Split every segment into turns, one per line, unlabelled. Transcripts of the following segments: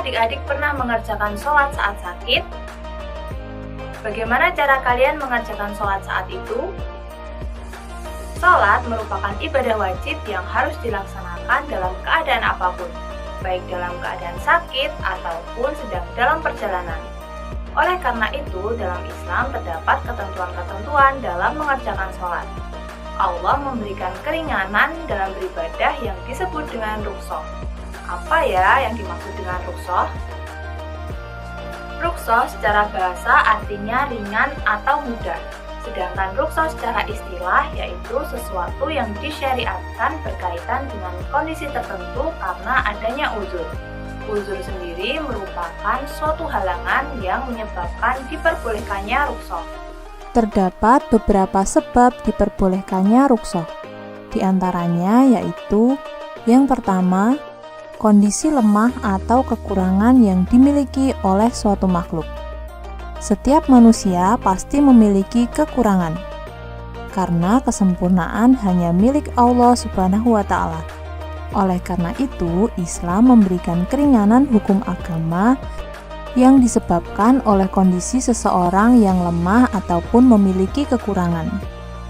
adik-adik pernah mengerjakan sholat saat sakit? Bagaimana cara kalian mengerjakan sholat saat itu? Sholat merupakan ibadah wajib yang harus dilaksanakan dalam keadaan apapun, baik dalam keadaan sakit ataupun sedang dalam perjalanan. Oleh karena itu, dalam Islam terdapat ketentuan-ketentuan dalam mengerjakan sholat. Allah memberikan keringanan dalam beribadah yang disebut dengan rukhsah. Apa ya yang dimaksud dengan rukhsah? Rukhsah secara bahasa artinya ringan atau mudah. Sedangkan rukhsah secara istilah yaitu sesuatu yang disyariatkan berkaitan dengan kondisi tertentu karena adanya uzur. Uzur sendiri merupakan suatu halangan yang menyebabkan diperbolehkannya rukhsah.
Terdapat beberapa sebab diperbolehkannya rukhsah. Di antaranya yaitu yang pertama, kondisi lemah atau kekurangan yang dimiliki oleh suatu makhluk. Setiap manusia pasti memiliki kekurangan, karena kesempurnaan hanya milik Allah Subhanahu wa Ta'ala. Oleh karena itu, Islam memberikan keringanan hukum agama yang disebabkan oleh kondisi seseorang yang lemah ataupun memiliki kekurangan,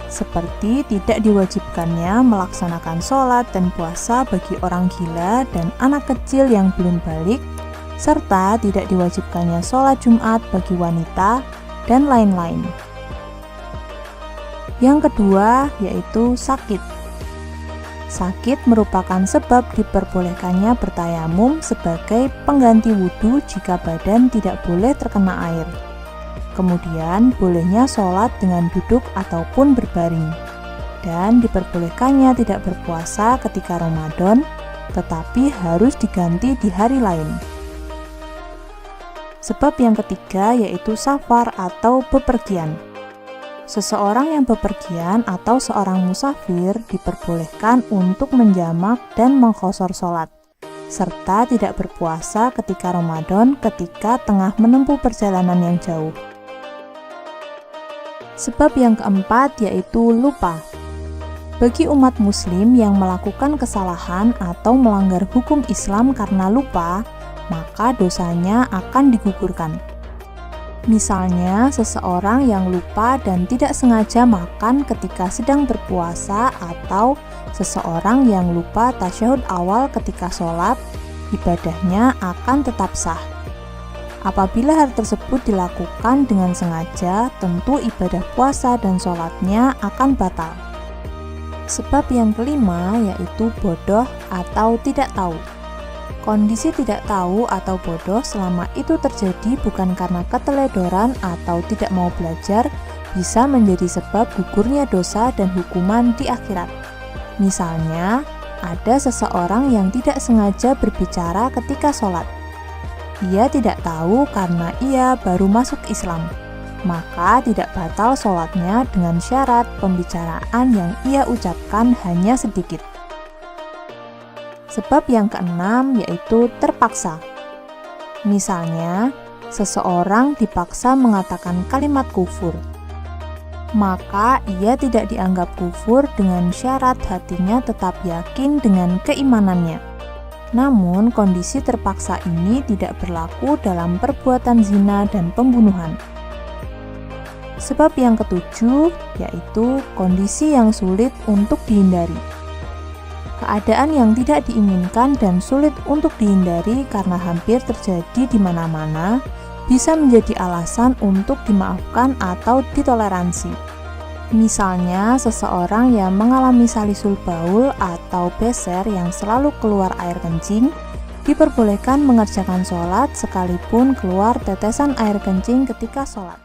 seperti tidak diwajibkannya melaksanakan sholat dan puasa bagi orang gila dan anak kecil yang belum balik, serta tidak diwajibkannya sholat Jumat bagi wanita, dan lain-lain. Yang kedua yaitu sakit. Sakit merupakan sebab diperbolehkannya bertayamum sebagai pengganti wudhu jika badan tidak boleh terkena air. Kemudian bolehnya sholat dengan duduk ataupun berbaring. Dan diperbolehkannya tidak berpuasa ketika Ramadan, tetapi harus diganti di hari lain. Sebab yang ketiga yaitu safar atau bepergian. Seseorang yang bepergian atau seorang musafir diperbolehkan untuk menjamak dan mengqashar sholat, serta tidak berpuasa ketika Ramadan ketika tengah menempuh perjalanan yang jauh. Sebab yang keempat yaitu lupa. Bagi umat muslim yang melakukan kesalahan atau melanggar hukum Islam karena lupa, maka dosanya akan digugurkan. Misalnya, seseorang yang lupa dan tidak sengaja makan ketika sedang berpuasa, atau seseorang yang lupa tasyahud awal ketika sholat, ibadahnya akan tetap sah. Apabila hal tersebut dilakukan dengan sengaja, tentu ibadah puasa dan sholatnya akan batal. Sebab yang kelima yaitu bodoh atau tidak tahu. Kondisi tidak tahu atau bodoh selama itu terjadi bukan karena keteledoran atau tidak mau belajar, bisa menjadi sebab gugurnya dosa dan hukuman di akhirat. Misalnya, ada seseorang yang tidak sengaja berbicara ketika sholat. Ia tidak tahu karena ia baru masuk Islam, maka tidak batal sholatnya dengan syarat pembicaraan yang ia ucapkan hanya sedikit. Sebab yang keenam yaitu terpaksa. Misalnya, seseorang dipaksa mengatakan kalimat kufur, maka ia tidak dianggap kufur dengan syarat hatinya tetap yakin dengan keimanannya. Namun, kondisi terpaksa ini tidak berlaku dalam perbuatan zina dan pembunuhan. Sebab yang ketujuh yaitu kondisi yang sulit untuk dihindari. Keadaan yang tidak diinginkan dan sulit untuk dihindari karena hampir terjadi di mana-mana bisa menjadi alasan untuk dimaafkan atau ditoleransi. Misalnya, seseorang yang mengalami salisul baul atau beser yang selalu keluar air kencing, diperbolehkan mengerjakan sholat sekalipun keluar tetesan air kencing ketika sholat.